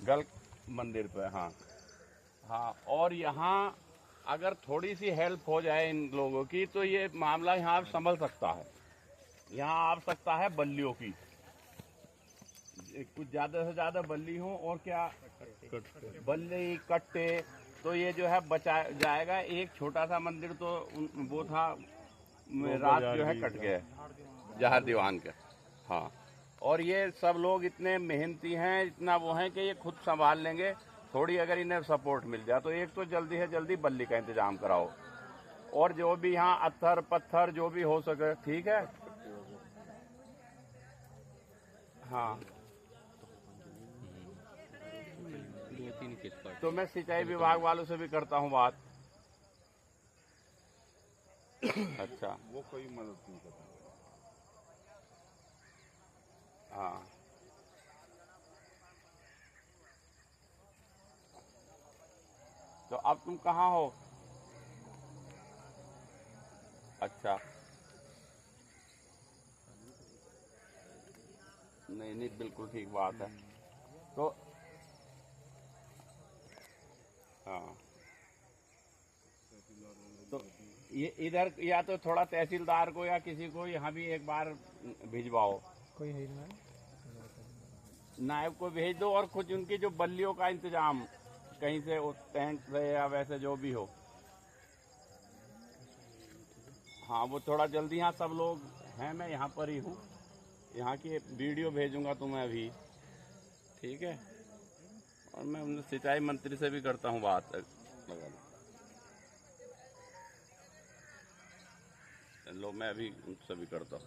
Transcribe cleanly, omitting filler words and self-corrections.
गल मंदिर पे। हाँ हाँ, और यहाँ अगर थोड़ी सी हेल्प हो जाए इन लोगों की तो ये मामला यहाँ संभल सकता है। यहाँ आ सकता है बल्लियों की, कुछ ज़्यादा से ज़्यादा बल्ली हो और क्या बल्ली कट्टे, तो ये जो है बचा जाएगा। एक छोटा सा मंदिर तो वो था, रात जो है कट गया, जहर दीवान के। हाँ, और ये सब लोग इतने मेहनती हैं, इतना वो हैं कि ये खुद संभाल लेंगे। थोड़ी अगर इन्हें सपोर्ट मिल जाए तो एक तो जल्दी से जल्दी बल्ली का इंतजाम कराओ, और जो भी यहाँ अत्थर पत्थर जो भी हो सके, ठीक है। हाँ, तो मैं सिंचाई विभाग वालों से भी करता हूँ बात। अच्छा, वो कोई मदद नहीं करता। हाँ, तो अब तुम कहाँ हो? अच्छा, नहीं नहीं, बिल्कुल ठीक बात है। तो हाँ, तो ये इधर या तो थोड़ा तहसीलदार को या किसी को यहाँ भी एक बार भिजवाओ, कोई है ना, नायब को भेज दो, और कुछ उनकी जो बल्लियों का इंतजाम कहीं से उस टैंक से या वैसे जो भी हो। हाँ, वो थोड़ा जल्दी, यहाँ सब लोग हैं, मैं यहाँ पर ही हूँ। यहाँ की वीडियो भेजूंगा तुम्हें अभी, ठीक है। और मैं उन सिंचाई मंत्री से भी करता हूँ बात, लो मैं अभी उनसे भी करता हूँ।